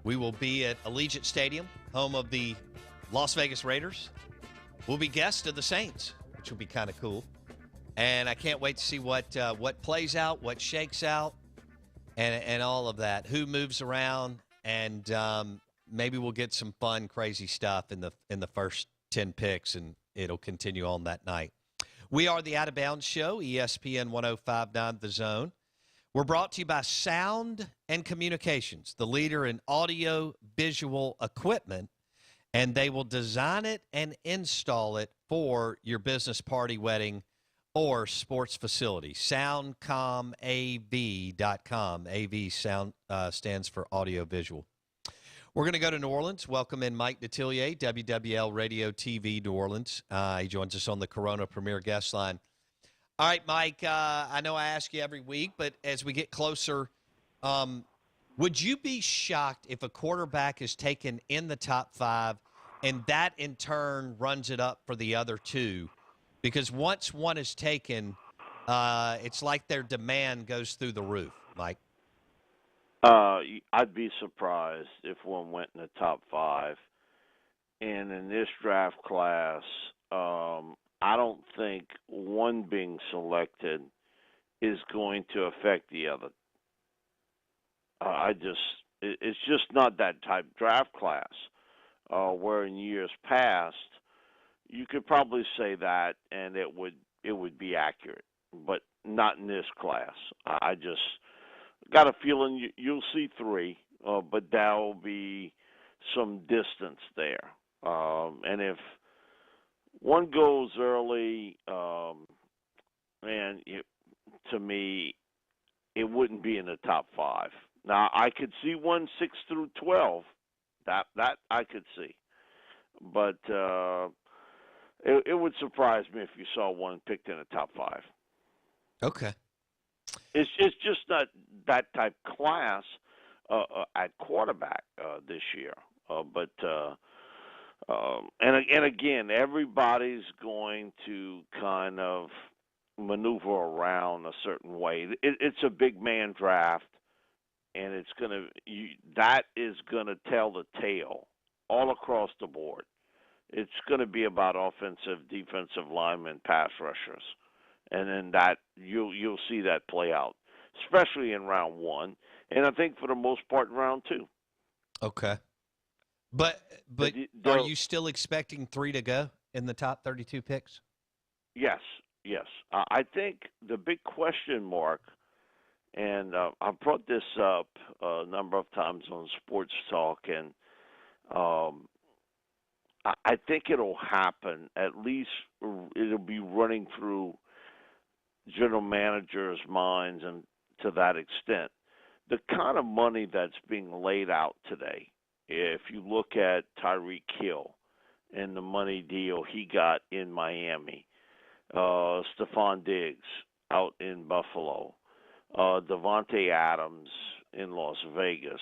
We will be at Allegiant Stadium, home of the Las Vegas Raiders. We'll be guests of the Saints, which will be kind of cool. And I can't wait to see what plays out, what shakes out, and all of that. Who moves around, and maybe we'll get some fun, crazy stuff in the first 10 picks, and it'll continue on that night. We are the Out of Bounds Show, ESPN 105.9 The Zone. We're brought to you by Sound and Communications, the leader in audio-visual equipment, and they will design it and install it for your business party, wedding, or sports facility. SoundcomAV.com. AV sound stands for audio-visual. We're going to go to New Orleans. Welcome in Mike Detillier, WWL Radio TV New Orleans. He joins us on the Corona Premier Guest Line. All right, Mike, I know I ask you every week, but as we get closer, would you be shocked if a quarterback is taken in the top 5 and that in turn runs it up for the other 2? Because once one is taken, it's like their demand goes through the roof, Mike. I'd be surprised if one went in the top 5. And in this draft class, I don't think one being selected is going to affect the other. It's just not that type draft class. Where in years past, you could probably say that, and it would be accurate, but not in this class. I just got a feeling you'll see 3, but there'll be some distance there. And if one goes early, to me, it wouldn't be in the top 5. Now, I could see 1 6 through 12. That I could see. But it would surprise me if you saw one picked in the top 5. Okay. It's just not that type class at quarterback this year. And again, everybody's going to kind of maneuver around a certain way. It's a big man draft, and that is gonna tell the tale all across the board. It's going to be about offensive, defensive linemen, pass rushers, and then that you'll see that play out, especially in round 1, and I think for the most part in round 2. Okay. But are you still expecting 3 to go in the top 32 picks? Yes. I think the big question mark, and I've brought this up a number of times on Sports Talk, and I think it'll happen. At least it'll be running through general managers' minds, and to that extent, the kind of money that's being laid out today. If you look at Tyreek Hill and the money deal he got in Miami, Stephon Diggs out in Buffalo, Devontae Adams in Las Vegas,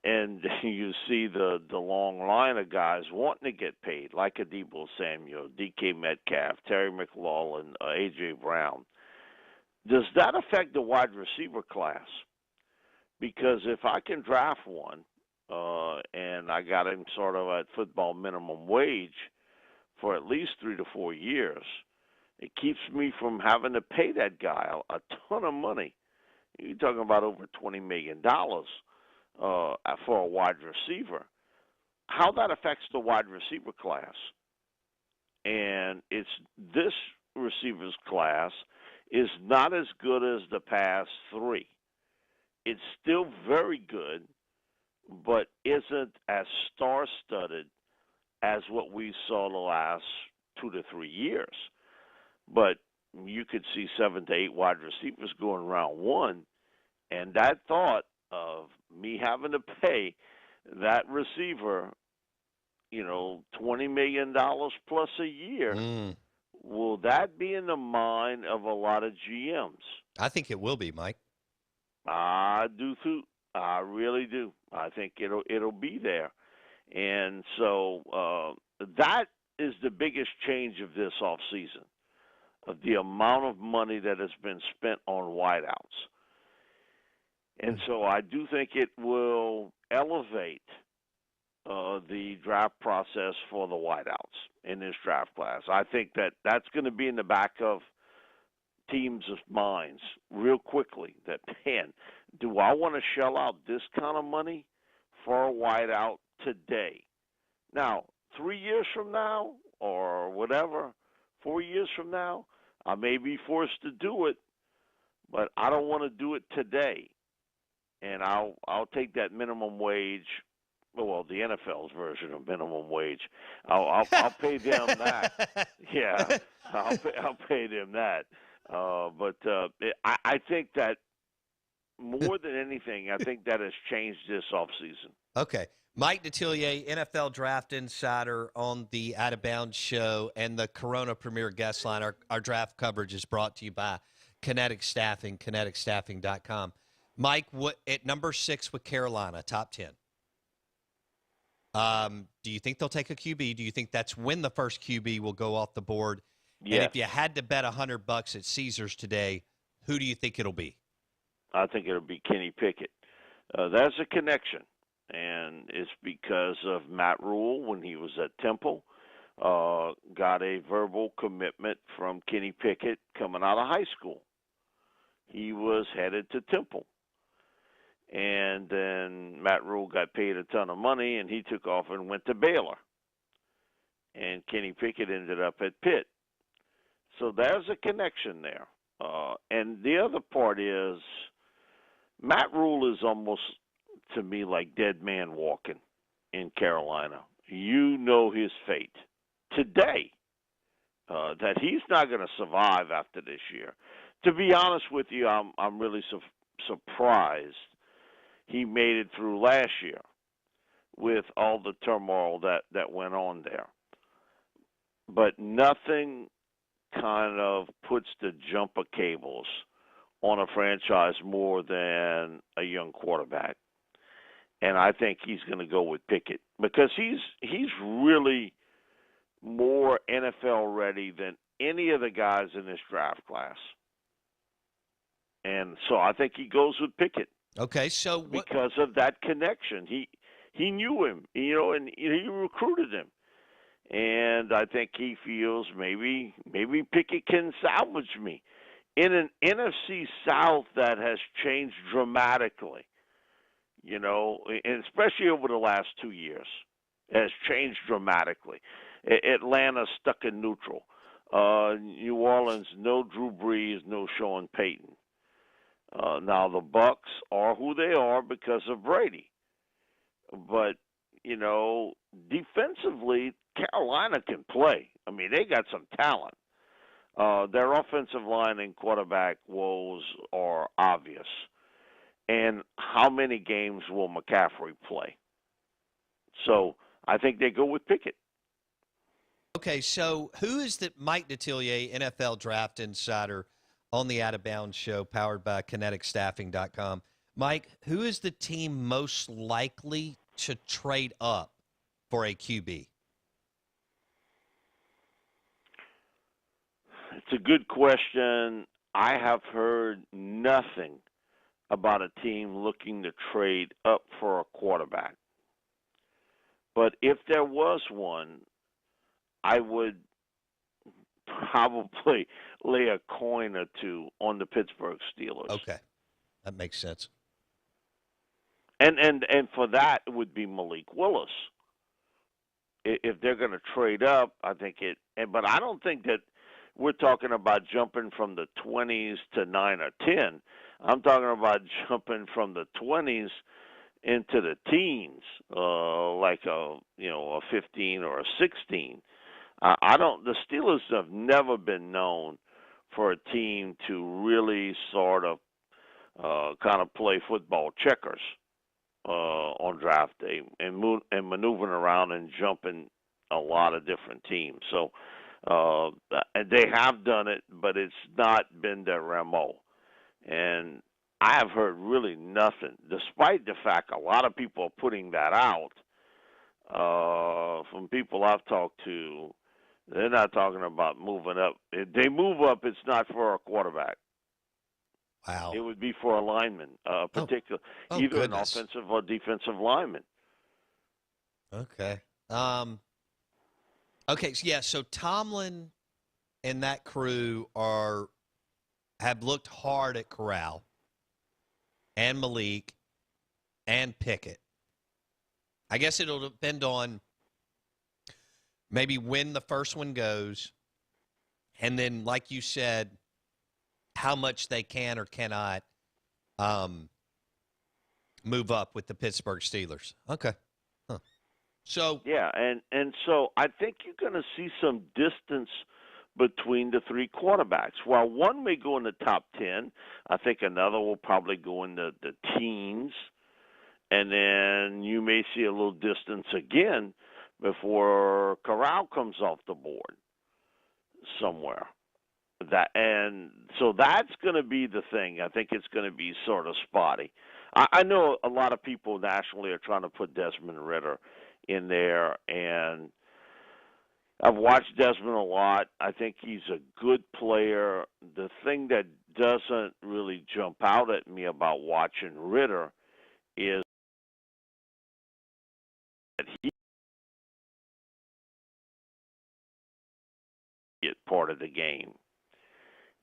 and you see the long line of guys wanting to get paid, like Adebo Samuel, DK Metcalf, Terry McLaurin, A.J. Brown. Does that affect the wide receiver class? Because if I can draft one, and I got him sort of at football minimum wage for at least 3 to 4 years, it keeps me from having to pay that guy a ton of money. You're talking about over $20 million for a wide receiver. How that affects the wide receiver class. And this receivers class is not as good as the past 3. It's still very good, but isn't as star-studded as what we saw the last 2 to 3 years. But you could see 7 to 8 wide receivers going round 1, and that thought of me having to pay that receiver, $20 million plus a year, will that be in the mind of a lot of GMs? I think it will be, Mike. I do too. I really do. I think it'll be there. And so that is the biggest change of this offseason, of the amount of money that has been spent on wideouts. And so I do think it will elevate the draft process for the wideouts in this draft class. I think that that's going to be in the back of teams' minds real quickly that, man, do I want to shell out this kind of money for a wideout today? Now, 3 years from now or whatever, 4 years from now, I may be forced to do it, but I don't want to do it today. And I'll take that minimum wage. Well, the NFL's version of minimum wage. I'll pay them that. Yeah, I'll pay them that. But I think that more than anything, I think that has changed this offseason. Okay. Mike Detillier, NFL Draft Insider on the Out of Bounds show and the Corona Premier Guest Line. Our draft coverage is brought to you by Kinetic Staffing, kineticstaffing.com. Mike, what at number 6 with Carolina, top 10? Do you think they'll take a QB? Do you think that's when the first QB will go off the board? Yes. And if you had to bet $100 at Caesars today, who do you think it'll be? I think it'll be Kenny Pickett. That's a connection, and it's because of Matt Rule when he was at Temple. Got a verbal commitment from Kenny Pickett coming out of high school. He was headed to Temple. And then Matt Rule got paid a ton of money, and he took off and went to Baylor. And Kenny Pickett ended up at Pitt. So there's a connection there. And the other part is Matt Rule is almost, to me, like dead man walking in Carolina. You know his fate today, that he's not going to survive after this year. To be honest with you, I'm really surprised he made it through last year with all the turmoil that went on there. But nothing kind of puts the jumper cables on a franchise more than a young quarterback. And I think he's going to go with Pickett because he's really more NFL ready than any of the guys in this draft class. And so I think he goes with Pickett. Okay, so because of that connection, he knew him, and he recruited him, and I think he feels maybe Pickett can salvage me in an NFC South that has changed dramatically, and especially over the last 2 years, has changed dramatically. Atlanta stuck in neutral. New Orleans, no Drew Brees, no Sean Payton. Now the Bucks are who they are because of Brady, but defensively, Carolina can play. I mean, they got some talent. Their offensive line and quarterback woes are obvious. And how many games will McCaffrey play? So I think they go with Pickett. Okay, so who is the Mike Detillier, NFL Draft Insider, on the Out of Bounds show, powered by kineticstaffing.com. Mike, who is the team most likely to trade up for a QB? It's a good question. I have heard nothing about a team looking to trade up for a quarterback. But if there was one, I would probably lay a coin or two on the Pittsburgh Steelers. Okay, that makes sense. And for that, it would be Malik Willis. If they're going to trade up, I think it. But I don't think that we're talking about jumping from the 20s to 9 or 10. I'm talking about jumping from the 20s into the teens, like a 15 or a 16. I don't. The Steelers have never been known for a team to really sort of kind of play football checkers on draft day and maneuvering around and jumping a lot of different teams. So they have done it, but it's not been their MO. And I have heard really nothing, despite the fact a lot of people are putting that out. From people I've talked to, they're not talking about moving up. If they move up, it's not for a quarterback. Wow. It would be for a lineman, particular, Oh, either an goodness. offensive or defensive lineman. Okay. Okay. So, yeah. So Tomlin and that crew have looked hard at Corral and Malik and Pickett. I guess it'll depend on maybe when the first one goes, and then, like you said, how much they can or cannot move up with the Pittsburgh Steelers. Okay. Huh. So Yeah, and so I think you're going to see some distance between the three quarterbacks. While one may go in the top 10, I think another will probably go in the teens, and then you may see a little distance again before Corral comes off the board somewhere. And so that's going to be the thing. I think it's going to be sort of spotty. I know a lot of people nationally are trying to put Desmond Ritter in there, and I've watched Desmond a lot. I think he's a good player. The thing that doesn't really jump out at me about watching Ritter is that he is part of the game.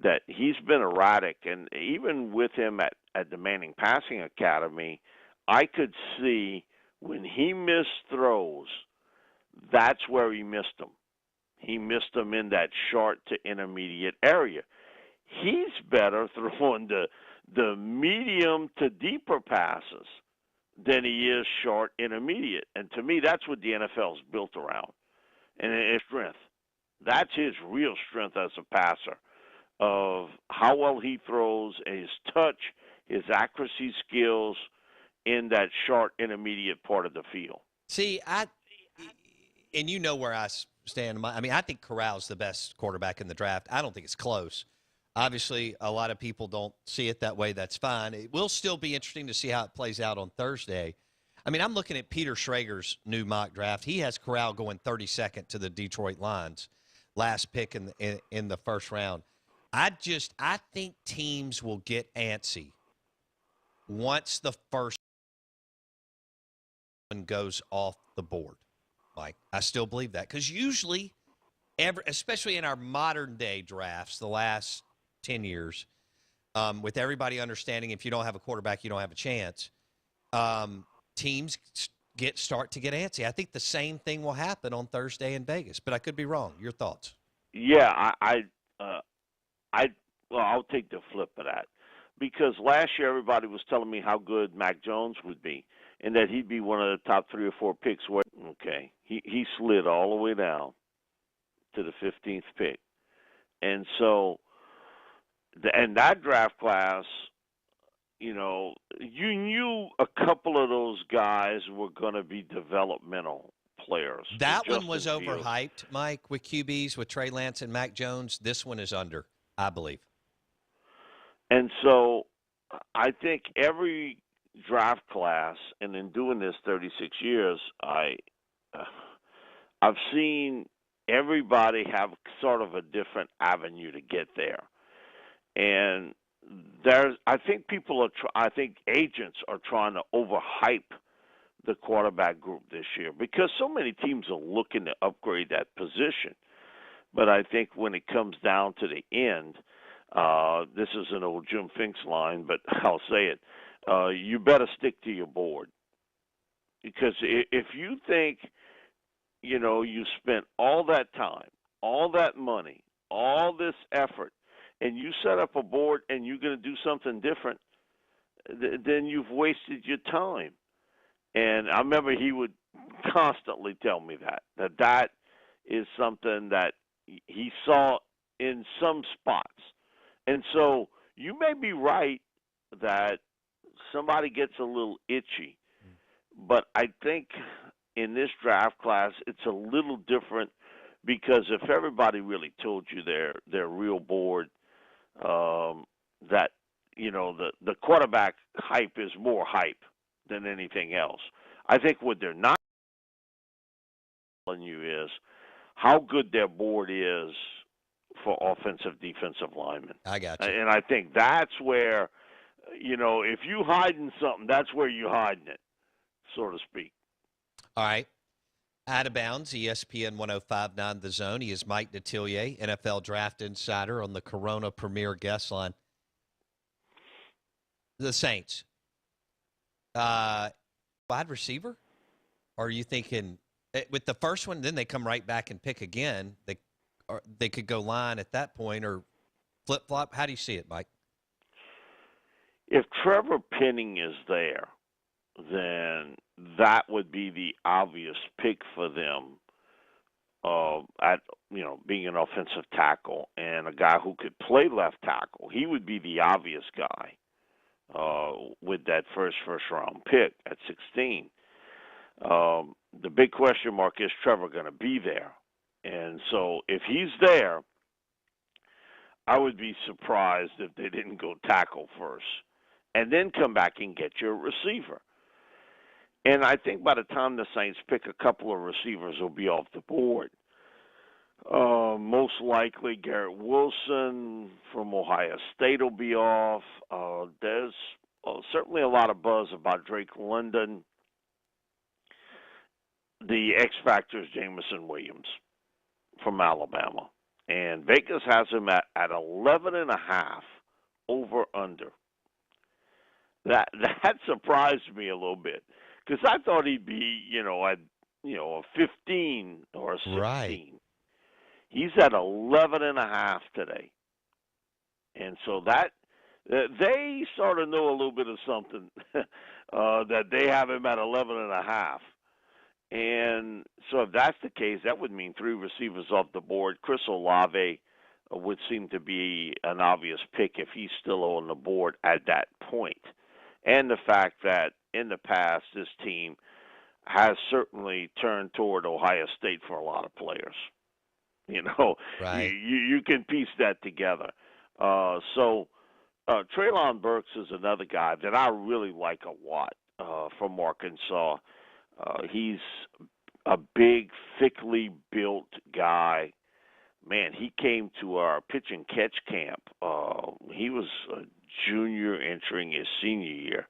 That he's been erratic, and even with him at the Manning Passing Academy, I could see when he missed throws, that's where he missed them. He missed them in that short to intermediate area. He's better throwing the medium to deeper passes than he is short intermediate. And to me, that's what the NFL's built around. And it's strength. That's his real strength as a passer, of how well he throws, his touch, his accuracy skills in that short intermediate part of the field. see, and you know where I stand. I mean, I think Corral's the best quarterback in the draft. I don't think it's close. Obviously, a lot of people don't see it that way. That's fine. It will still be interesting to see how it plays out on Thursday. I mean, I'm looking at Peter Schrager's new mock draft. He has Corral going 32nd to the Detroit Lions, last pick in the first round. I think teams will get antsy once the first one goes off the board. Like, I still believe that, because usually, especially in our modern day drafts, the last 10 years, with everybody understanding if you don't have a quarterback, you don't have a chance, teams start to get antsy. I think the same thing will happen on Thursday in Vegas, but I could be wrong. Your thoughts? Yeah, I'll take the flip of that, because last year everybody was telling me how good Mac Jones would be, and that he'd be one of the top 3 or 4 picks. Okay, he slid all the way down to the 15th pick, and so and that draft class, you knew a couple of those guys were going to be developmental players. That one was Justin Fields. overhyped, Mike, with QBs, with Trey Lance and Mac Jones. This one is under, I believe. And so I think every draft class, and in doing this 36 years, I've seen everybody have sort of a different avenue to get there. And I think I think agents are trying to overhype the quarterback group this year, because so many teams are looking to upgrade that position. But I think when it comes down to the end, this is an old Jim Finks line, but I'll say it, you better stick to your board. Because if you think, you spent all that time, all that money, all this effort, and you set up a board and you're going to do something different, then you've wasted your time. And I remember he would constantly tell me that is something that he saw in some spots. And so you may be right that somebody gets a little itchy, but I think in this draft class it's a little different, because if everybody really told you their real board, that the quarterback hype is more hype than anything else. I think what they're not telling you is how good their board is for offensive, defensive linemen. I got you. And I think that's where, if you hiding something, that's where you hiding it, so to speak. All right. Out of bounds, ESPN 105.9 The Zone. He is Mike Detillier, NFL Draft Insider on the Corona Premier Guest Line. The Saints. Wide receiver? Or are you thinking with the first one, then they come right back and pick again? They could go line at that point or flip-flop. How do you see it, Mike? If Trevor Penning is there, then that would be the obvious pick for them at being an offensive tackle and a guy who could play left tackle. He would be the obvious guy with that first round pick at 16. The big question mark is Trevor going to be there? And so if he's there, I would be surprised if they didn't go tackle first and then come back and get your receiver. And I think by the time the Saints pick, a couple of receivers will be off the board. Most likely Garrett Wilson from Ohio State will be off. There's certainly a lot of buzz about Drake London. The X factor is Jamison Williams from Alabama. And Vegas has him at 11.5 over under. That surprised me a little bit because I thought he'd be, at a 15 or a 16. Right. He's at 11.5 today. And so that they sort of know a little bit of something that they have him at 11.5. And so if that's the case, that would mean 3 receivers off the board. Chris Olave would seem to be an obvious pick if he's still on the board at that point. And the fact that in the past this team has certainly turned toward Ohio State for a lot of players. Right. You can piece that together. So Treylon Burks is another guy that I really like a lot from Arkansas. He's a big, thickly built guy. Man, he came to our pitch and catch camp. He was a junior entering his senior year,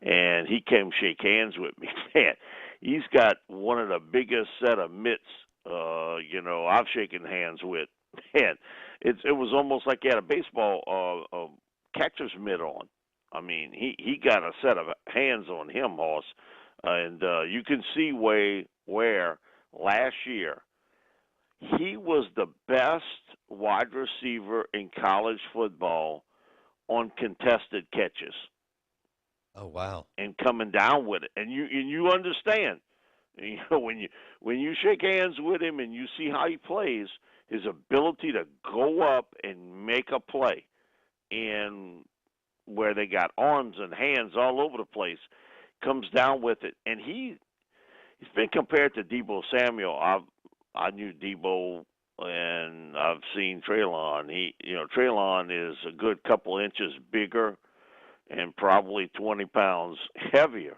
and he came shake hands with me. Man, he's got one of the biggest set of mitts, I've shaken hands with. Man, it was almost like he had a baseball catcher's mitt on. I mean, he got a set of hands on him, Hoss. And you can see where last year he was the best wide receiver in college football on contested catches. Oh, wow. And coming down with it. And you understand. When you shake hands with him and you see how he plays, his ability to go up and make a play, and where they got arms and hands all over the place, comes down with it. And he's been compared to Deebo Samuel. I knew Deebo, and I've seen Treylon. Treylon is a good couple inches bigger and probably 20 pounds heavier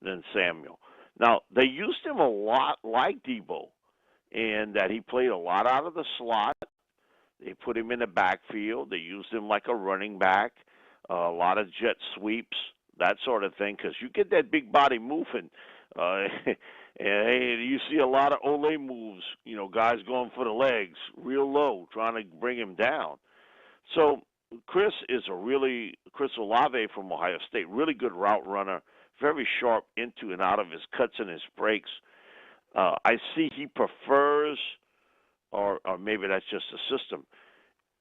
than Samuel. Now, they used him a lot like Deebo, in that he played a lot out of the slot. They put him in the backfield. They used him like a running back, a lot of jet sweeps, that sort of thing, because you get that big body moving. And you see a lot of Ole moves, guys going for the legs real low, trying to bring him down. So Chris Olave from Ohio State, really good route runner, very sharp into and out of his cuts and his breaks. I see he prefers, or maybe that's just a system,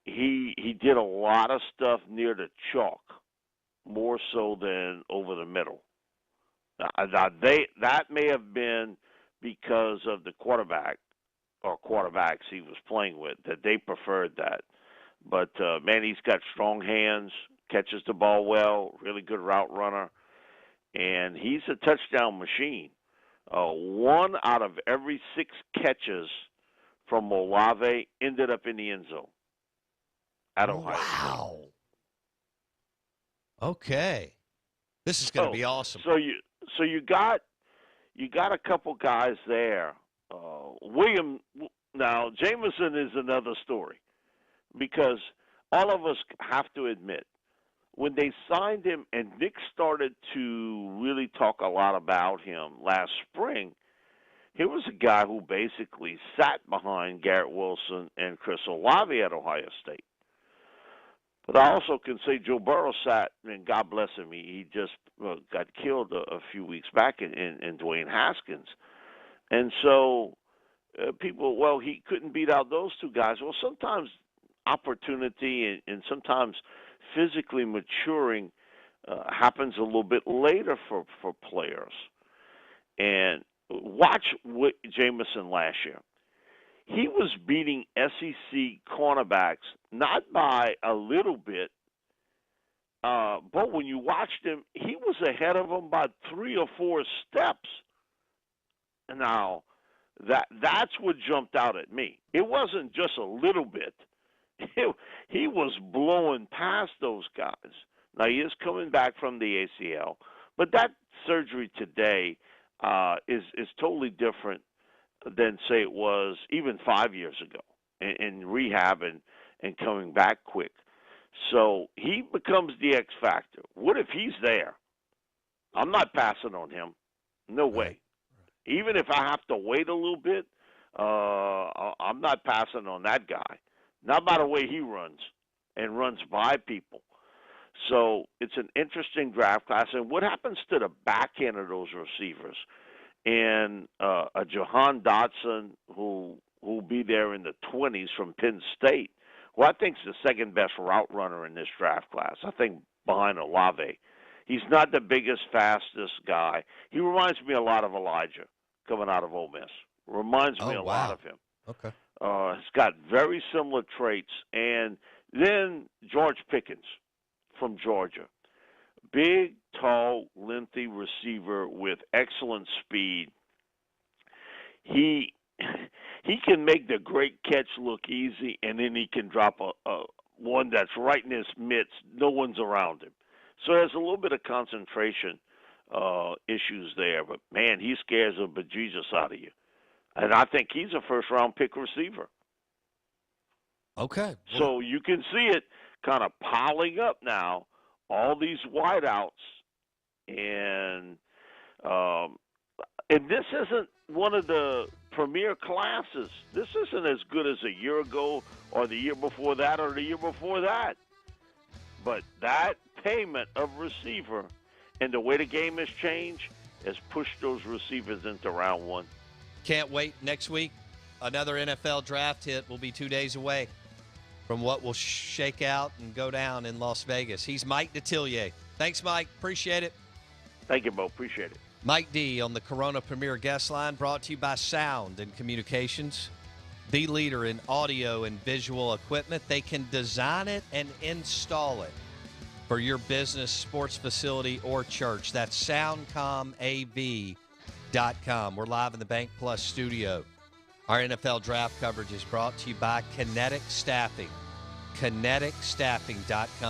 he did a lot of stuff near the chalk, more so than over the middle. That may have been because of the quarterback or quarterbacks he was playing with, that they preferred that. But, man, he's got strong hands, catches the ball well, really good route runner, and he's a touchdown machine. 1 out of every 6 catches from Olave ended up in the end zone at Ohio State. Wow. Okay. This is going to be awesome. So you got a couple guys there. Now Jamison is another story. because all of us have to admit, when they signed him and Nick started to really talk a lot about him last spring, he was a guy who basically sat behind Garrett Wilson and Chris Olave at Ohio State. But I also can say Joe Burrow sat, and God bless him, he just got killed a few weeks back in Dwayne Haskins. And so people, well, he couldn't beat out those two guys. Well, sometimes opportunity and sometimes physically maturing happens a little bit later for players. And watch Jamison last year. He was beating SEC cornerbacks not by a little bit, but when you watched him, he was ahead of them by 3 or 4 steps. Now, that's what jumped out at me. It wasn't just a little bit. He was blowing past those guys. Now, he is coming back from the ACL, but that surgery today is totally different than, say, it was even 5 years ago in rehab and coming back quick. So he becomes the X factor. What if he's there? I'm not passing on him. No way. Even if I have to wait a little bit, I'm not passing on that guy. Not by the way he runs and runs by people. So it's an interesting draft class. And what happens to the back end of those receivers? And a Johann Dodson who will be there in the 20s from Penn State, who I think is the second best route runner in this draft class. I think behind Olave. He's not the biggest, fastest guy. He reminds me a lot of Elijah coming out of Ole Miss. Reminds me a lot of him. Okay. He's got very similar traits. And then George Pickens from Georgia. Big, tall, lengthy receiver with excellent speed. He can make the great catch look easy, and then he can drop a one that's right in his midst. No one's around him. So there's a little bit of concentration issues there. But, man, he scares the bejesus out of you. And I think he's a first-round pick receiver. Okay. So you can see it kind of piling up now, all these wideouts. And this isn't one of the premier classes. This isn't as good as a year ago or the year before that or the year before that. But that payment of receiver and the way the game has changed has pushed those receivers into round one. Can't wait. Next week, another NFL draft hit will be 2 days away from what will shake out and go down in Las Vegas. He's Mike Detillier. Thanks, Mike. Appreciate it. Thank you, Bo. Appreciate it. Mike D on the Corona Premier Guest Line, brought to you by Sound and Communications, the leader in audio and visual equipment. They can design it and install it for your business, sports facility, or church. That's soundcomav.com. We're live in the Bank Plus studio. Our NFL draft coverage is brought to you by Kinetic Staffing, kineticstaffing.com.